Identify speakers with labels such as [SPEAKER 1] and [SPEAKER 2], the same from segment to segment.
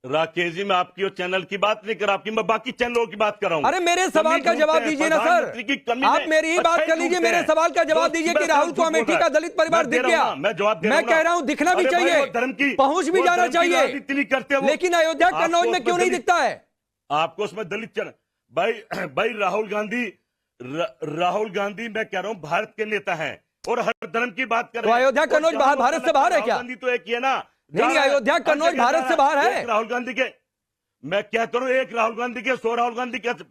[SPEAKER 1] राकेश जी, मैं आपकी और चैनल की बात नहीं कर रहा, आपकी मैं बाकी चैनलों की बात कर रहा हूं।
[SPEAKER 2] अरे मेरे सवाल का जवाब दीजिए ना सर, आप मेरी ही बात कर लीजिए, मेरे सवाल का जवाब दीजिए कि राहुल को अमेठी का दलित परिवार दिख गया।
[SPEAKER 1] मैं जवाब दे रहा हूं,
[SPEAKER 2] मैं कह रहा हूं दिखना भी चाहिए, पहुंच भी जाना चाहिए, लेकिन अयोध्या कन्नौज में क्यों नहीं दिखता है
[SPEAKER 1] आपको? उसमें दलित भाई राहुल गांधी मैं कह रहा हूं भारत के नेता हैं और हर धर्म की बात कर रहे हैं।
[SPEAKER 2] तो अयोध्या कन्नौज भारत से बाहर है क्या?
[SPEAKER 1] गांधी तो एक ही है ना।
[SPEAKER 2] नहीं, अयोध्या कन्नौज भारत से बाहर है।
[SPEAKER 1] राहुल गांधी के, मैं क्या करूं, एक राहुल गांधी के 100 राहुल गांधी कैसे,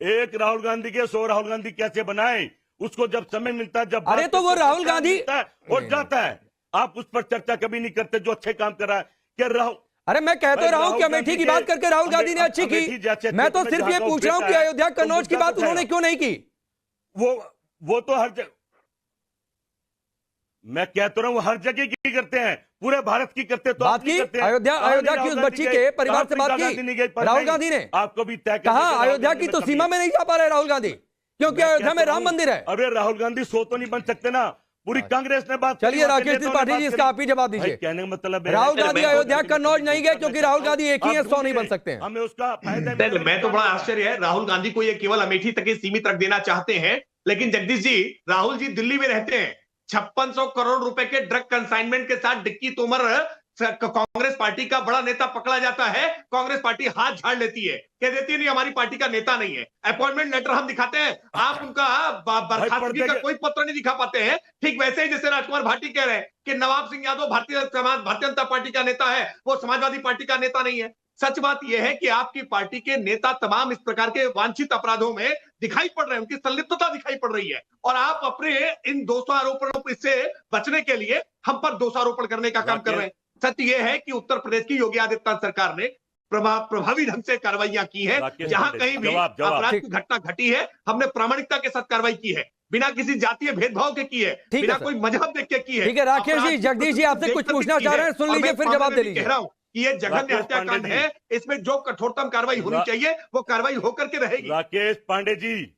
[SPEAKER 1] एक राहुल गांधी के 100 राहुल गांधी कैसे बनाए? उसको जब समय मिलता है, जब
[SPEAKER 2] अरे तो वो राहुल गांधी
[SPEAKER 1] और जाता है, आप उस पर चर्चा कभी नहीं करते जो अच्छे काम कर रहा है। क्या राहुल,
[SPEAKER 2] अरे मैं कहता रहा हूं कि अमेठी की बात करके राहुल गांधी ने अच्छी की, मैं तो सिर्फ ये पूछ रहा हूं कि अयोध्या कन्नौज की बात उन्होंने क्यों नहीं की?
[SPEAKER 1] वो तो हर जगह, मैं कहता रहा हूं हर जगह की करते हैं, पूरे भारत की करते तो
[SPEAKER 2] बात की अयोध्या की उस बच्ची के परिवार से बात की राहुल गांधी ने?
[SPEAKER 1] आपको भी तय
[SPEAKER 2] कहा अयोध्या की तो सीमा में नहीं जा पा रहे राहुल गांधी, क्योंकि अयोध्या में राम मंदिर है।
[SPEAKER 1] अरे राहुल गांधी 100 तो नहीं बन सकते ना, पूरी कांग्रेस ने बात।
[SPEAKER 2] चलिए राकेश त्रिपाठी जी, इसका आप ही जवाब दीजिए।
[SPEAKER 1] कहने का मतलब
[SPEAKER 2] राहुल गांधी अयोध्या कन्नौज नहीं गए क्योंकि राहुल गांधी एक ही है, 100 नहीं बन सकते हैं।
[SPEAKER 1] हमें उसका फायदा।
[SPEAKER 3] मैं तो बड़ा आश्चर्य है, राहुल गांधी को ये केवल अमेठी तक ही सीमित रख देना चाहते हैं, लेकिन जगदीश जी, राहुल जी दिल्ली में रहते हैं, 5600 करोड़ रुपए के ड्रग कंसाइनमेंट के साथ डिक्की तोमर कांग्रेस पार्टी का बड़ा नेता पकड़ा जाता है, कांग्रेस पार्टी हाथ झाड़ लेती है, कह देती है नहीं हमारी पार्टी का नेता नहीं है, अपॉइंटमेंट लेटर हम दिखाते हैं, आप उनका बर्खास्तगी का कोई पत्र नहीं दिखा पाते हैं। ठीक वैसे ही जैसे राजकुमार भाटी कह रहे हैं कि नवाब सिंह यादव भारतीय जनता पार्टी का नेता है, वो समाजवादी पार्टी का नेता नहीं है। सच बात यह है कि आपकी पार्टी के नेता तमाम इस प्रकार के वांछित अपराधों में दिखाई पड़ रहे हैं, उनकी संलिप्तता दिखाई पड़ रही है, और आप अपने इन दोषारोपणों से बचने के लिए हम पर दोषारोपण करने का काम कर रहे हैं। सत्य यह है कि उत्तर प्रदेश की योगी आदित्यनाथ सरकार ने प्रभावी ढंग से कार्रवाइयां की है, जहां कहीं भी अपराध की घटना घटी है हमने प्रामाणिकता के साथ कार्रवाई की है, बिना किसी जातीय भेदभाव के की है, बिना कोई मजहब देख के की है।
[SPEAKER 2] ठीक है राकेश जी, जगदीश जी आपसे कुछ पूछना चाह रहे हैं, सुन लीजिए फिर जवाब दे लीजिए।
[SPEAKER 3] कह रहा हूं कि ये जघन्य हत्याकांड है, इसमें जो कठोरतम कार्रवाई होनी चाहिए वो कार्रवाई होकर के रहेगी।
[SPEAKER 1] राकेश पांडे जी,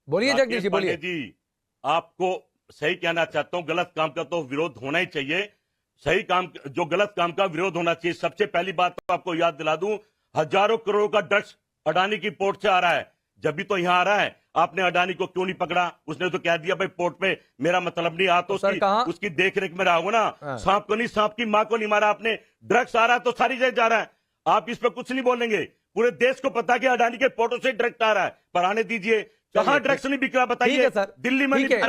[SPEAKER 2] बोलिए जगदीश जी, बोलिए
[SPEAKER 1] जी। आपको सही कहना चाहता हूं, गलत काम का तो विरोध होना ही चाहिए, सही काम, जो गलत काम का विरोध होना चाहिए। सबसे पहली बात तो आपको याद दिला दूं, हजारों करोड़ का ड्रग्स अडानी की पोर्ट से आ रहा है, जब भी तो यहां आ रहा है, आपने अडानी को क्यों नहीं पकड़ा? उसने तो कह दिया भाई पोर्ट पे मेरा मतलब नहीं, आ तो उसकी देख रेख में रहा हो ना। सांप को नहीं, सांप की मां को नहीं मारा आपने, ड्रग्स आ रहा है तो सारी जगह जा रहा है, आप इस पे कुछ नहीं बोलेंगे, पूरे देश को पता कि अडानी के पोर्टों से ड्रग्स आ रहा है, पर आने दीजिए, कहां ड्रग्स नहीं बिक रहा बताइए सर? दिल्ली में
[SPEAKER 2] ठीक है,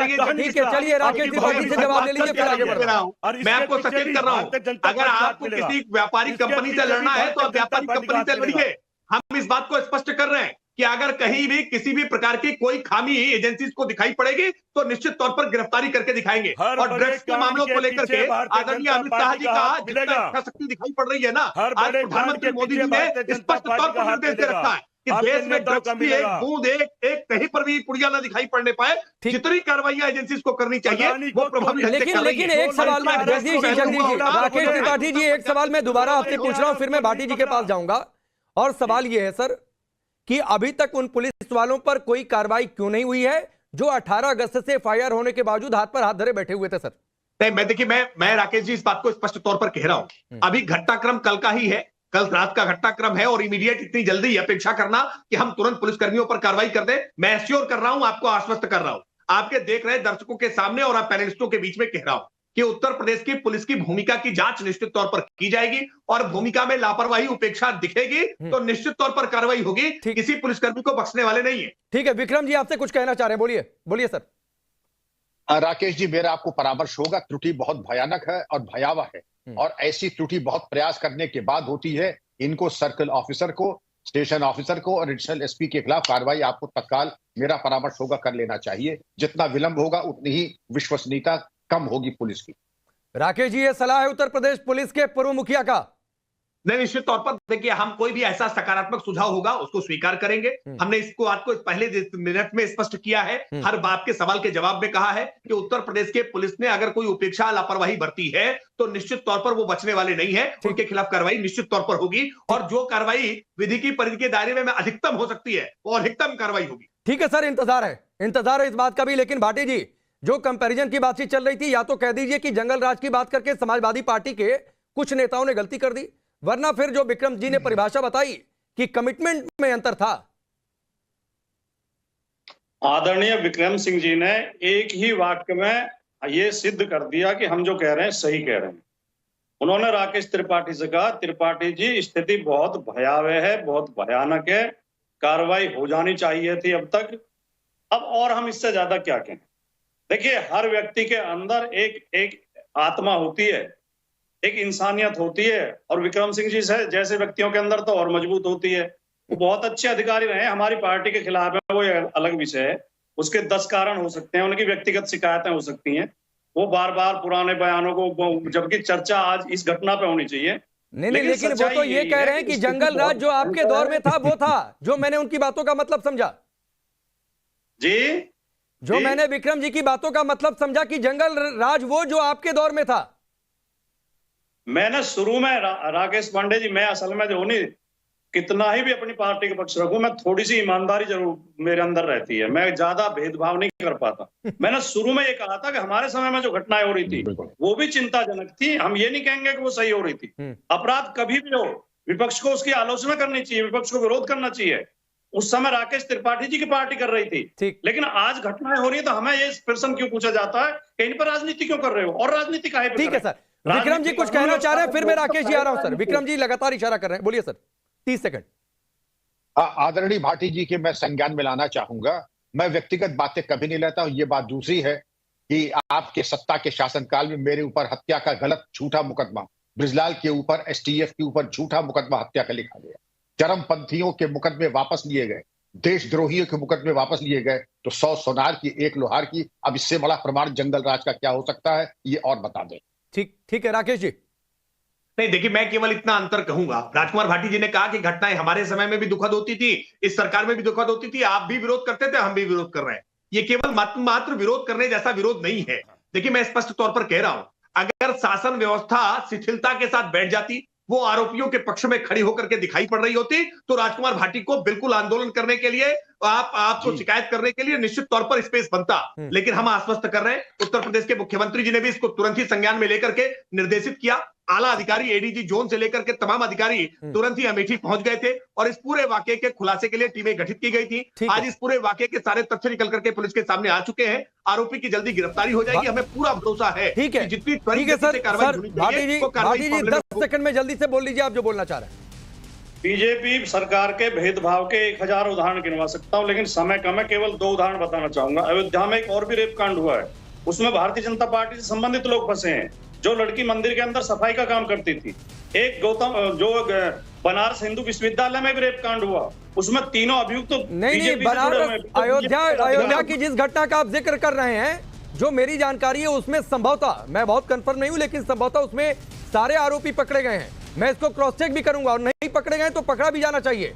[SPEAKER 2] चलिए राकेश त्रिपाठी से जवाब ले लीजिए, फिर आगे बढ़ रहा हूं।
[SPEAKER 3] मैं आपको सचेत कर रहा हूं, अगर आपको किसी व्यापारिक कंपनी से लड़ना है तो आप व्यापारिक कंपनी से लड़िए। हम इस बात को स्पष्ट कर रहे हैं कि अगर कहीं भी किसी भी प्रकार की कोई खामी एजेंसीज को दिखाई पड़ेगी तो निश्चित तौर पर गिरफ्तारी करके दिखाएंगे, और ड्रग्स के मामलों को लेकर के आदरणीय अमित शाह जी का जितना इच्छाशक्ति दिखाई पड़ रही है ना, आज प्रधानमंत्री मोदी जी ने स्पष्ट तौर पर निर्देश दे रखा है कि देश में ड्रग्स की एक बूंद एक कहीं पर भी पुड़िया ना दिखाई पड़ने पाए, जितनी कार्रवाइयां एजेंसीज को करनी चाहिए वो प्रभावी ढंग से कर रही है।
[SPEAKER 2] लेकिन एक सवाल में जगदीश जी, राकेश त्रिपाठी जी, एक सवाल मैं दोबारा आपसे पूछ रहा हूं, फिर मैं भाटी जी के पास जाऊंगा, और सवाल ये है सर कि अभी तक उन पुलिस वालों पर कोई कार्रवाई क्यों नहीं हुई है जो 18 अगस्त से एफआईआर होने के बावजूद हाथ पर हाथ धरे बैठे हुए थे सर?
[SPEAKER 3] नहीं, देखिए मैं राकेश जी इस बात को स्पष्ट तौर पर कह रहा हूं, अभी घटनाक्रम कल का ही है, कल रात का घटनाक्रम है, और इमीडिएट इतनी जल्दी अपेक्षा करना कि हम तुरंत पुलिसकर्मियों पर कार्रवाई कर दें, मैं एश्योर कर रहा हूं, आपको आश्वस्त कर रहा हूं, आपके देख रहे दर्शकों के सामने और आप पैनलिस्टों के बीच में कह रहा हूं कि उत्तर प्रदेश की पुलिस की भूमिका की जांच निश्चित तौर पर की जाएगी, और भूमिका में लापरवाही उपेक्षा दिखेगी तो निश्चित तौर पर कार्रवाई होगी, किसी पुलिसकर्मी को बख्शने वाले नहीं है।
[SPEAKER 2] ठीक है, विक्रम जी आपसे कुछ कहना चाह रहे हैं, बोलिए बोलिए सर।
[SPEAKER 4] राकेश जी, मेरा आपको परामर्श होगा, त्रुटि बहुत भयानक है और भयावह है, और ऐसी त्रुटि बहुत प्रयास करने के बाद होती है। इनको सर्कल ऑफिसर को, स्टेशन ऑफिसर को और एडिशनल एसपी के खिलाफ कार्रवाई आपको तत्काल, मेरा परामर्श होगा, कर लेना चाहिए। जितना विलंब होगा उतनी ही विश्वसनीयता कम होगी पुलिस की।
[SPEAKER 2] राकेश जी, ये सलाह है उत्तर प्रदेश पुलिस के पूर्व मुखिया का?
[SPEAKER 3] नहीं, निश्चित तौर पर देखिए, हम कोई भी ऐसा सकारात्मक सुझाव होगा उसको स्वीकार करेंगे। हमने इसको आपको पहले मिनट में स्पष्ट किया है, हर बात के सवाल के जवाब में कहा है कि उत्तर प्रदेश के पुलिस ने अगर कोई उपेक्षा लापरवाही बरती है तो निश्चित तौर पर वो बचने वाले नहीं है, उनके खिलाफ कार्रवाई निश्चित तौर पर होगी, और जो कार्रवाई विधि की परिधि के दायरे में अधिकतम हो सकती है वो अधिकतम कार्रवाई होगी।
[SPEAKER 2] ठीक है सर, इंतजार है इस बात का भी। लेकिन भाटी जी, जो कंपैरिजन की बातचीत चल रही थी, या तो कह दीजिए कि जंगल राज की बात करके समाजवादी पार्टी के कुछ नेताओं ने गलती कर दी, वरना फिर जो विक्रम जी ने परिभाषा बताई कि कमिटमेंट में अंतर था।
[SPEAKER 5] आदरणीय विक्रम सिंह जी ने एक ही वाक्य में ये सिद्ध कर दिया कि हम जो कह रहे हैं सही कह रहे हैं। उन्होंने राकेश त्रिपाठी से कहा, त्रिपाठी जी स्थिति बहुत भयावह है, बहुत भयानक है, कार्रवाई हो जानी चाहिए थी अब तक। अब और हम इससे ज्यादा क्या कहें। देखिए, हर व्यक्ति के अंदर एक आत्मा होती है, एक इंसानियत होती है, और विक्रम सिंह जी से जैसे व्यक्तियों के अंदर तो और मजबूत होती है। वो बहुत अच्छे अधिकारी रहे, हमारी पार्टी के खिलाफ है वो अलग विषय है, उसके 10 कारण हो सकते हैं, उनकी व्यक्तिगत शिकायतें हो सकती हैं, वो बार बार पुराने बयानों को, जबकि चर्चा आज इस घटना पे होनी चाहिए।
[SPEAKER 2] नहीं, लेकिन वो तो ये कह रहे हैं कि जंगल राज जो आपके दौर में था वो था, जो मैंने उनकी बातों का मतलब समझा
[SPEAKER 5] जी,
[SPEAKER 2] मैंने विक्रम जी की बातों का मतलब समझा कि जंगल राज वो जो आपके दौर में था।
[SPEAKER 5] मैंने शुरू में राकेश पांडे जी, मैं असल में जो नहीं कितना ही भी अपनी पार्टी के पक्ष रखूं, मैं थोड़ी सी ईमानदारी जरूर मेरे अंदर रहती है, मैं ज्यादा भेदभाव नहीं कर पाता। मैंने शुरू में ये कहा था कि हमारे समय में जो घटनाएं हो रही थी वो भी चिंताजनक थी, हम ये नहीं कहेंगे कि वो सही हो रही थी। अपराध कभी भी हो, विपक्ष को उसकी आलोचना करनी चाहिए, विपक्ष को विरोध करना चाहिए। उस समय राकेश त्रिपाठी जी की पार्टी कर रही थी, लेकिन आज घटनाएं हो रही है तो हमें ये प्रश्न क्यों पूछा जाता है कि इन पर राजनीति क्यों कर रहे हो, और राजनीति काहे पे कर रहे हो?
[SPEAKER 2] ठीक है सर, विक्रम जी कुछ कहना चाह रहे हैं, फिर मैं राकेश जी आ रहा हूं सर। विक्रम जी लगातार इशारा कर रहे हैं, बोलिए सर, 30 सेकंड।
[SPEAKER 4] आदरणीय भाटी जी के मैं संज्ञान में लाना चाहूंगा। मैं व्यक्तिगत बातें कभी नहीं लेता हूं। ये बात दूसरी है कि आपके सत्ता के शासनकाल में मेरे ऊपर हत्या का गलत झूठा मुकदमा, बृजलाल के ऊपर, एसटीएफ के ऊपर झूठा मुकदमा हत्या का लिखा गया, चरमपंथियों के मुकदमे वापस लिए गए, देशद्रोहियों के मुकदमे वापस लिए गए, तो 100 सोनार की 1 लोहार की। अब इससे बड़ा प्रमाण जंगल राज का क्या हो सकता है, ये और बता दें।
[SPEAKER 2] ठीक है राकेश जी।
[SPEAKER 3] नहीं, देखिए, मैं केवल इतना अंतर कहूंगा। राजकुमार भाटी जी ने कहा कि घटनाएं हमारे समय में भी दुखद होती थी, इस सरकार में भी दुखद होती थी, आप भी विरोध करते थे, हम भी विरोध कर रहे हैं। ये केवल मात्र विरोध करने जैसा विरोध नहीं है। देखिए, मैं स्पष्ट तौर पर कह रहा हूं, अगर शासन व्यवस्था शिथिलता के साथ बैठ जाती, वो आरोपियों के पक्ष में खड़ी होकर के दिखाई पड़ रही होती, तो राजकुमार भाटी को बिल्कुल आंदोलन करने के लिए, आपको शिकायत करने के लिए निश्चित तौर पर स्पेस बनता। लेकिन हम आश्वस्त कर रहे हैं, उत्तर प्रदेश के मुख्यमंत्री जी ने भी इसको तुरंत ही संज्ञान में लेकर के निर्देशित किया। आला अधिकारी एडीजी जोन से लेकर के तमाम अधिकारी तुरंत ही अमेठी पहुंच गए थे, और इस पूरे वाकये के खुलासे के लिए टीमें गठित की गई थी। आज इस पूरे वाकये के सारे तथ्य निकल करके पुलिस के सामने आ चुके हैं। आरोपी की जल्दी गिरफ्तारी हो जाएगी, हमें पूरा भरोसा है।
[SPEAKER 2] ठीक है,
[SPEAKER 3] जितनी
[SPEAKER 2] ठीक है सर। भाटी जी 10 सेकंड में जल्दी से बोल लीजिए आप जो बोलना चाह रहे हैं।
[SPEAKER 5] बीजेपी सरकार के भेदभाव के 1000 उदाहरण गिनवा सकता हूं, लेकिन समय कम है, केवल 2 उदाहरण बताना चाहूंगा। अयोध्या में एक और भी रेप कांड हुआ है, उसमें भारतीय जनता पार्टी से संबंधित लोग फंसे हैं। जो लड़की मंदिर के अंदर सफाई का काम करती थी, एक बनारस हिंदू विश्वविद्यालय में भी रेप कांड हुआ, उसमें तीनों अभियुक्त तो
[SPEAKER 2] नहीं, बनारस अयोध्या की जिस घटना का आप जिक्र कर रहे हैं, जो मेरी जानकारी है उसमें संभवतः, मैं बहुत कंफर्म नहीं हूं, लेकिन संभवतः उसमें सारे आरोपी पकड़े गए हैं। मैं इसको क्रॉस चेक भी करूंगा, और नहीं पकड़े गए तो पकड़ा भी जाना चाहिए।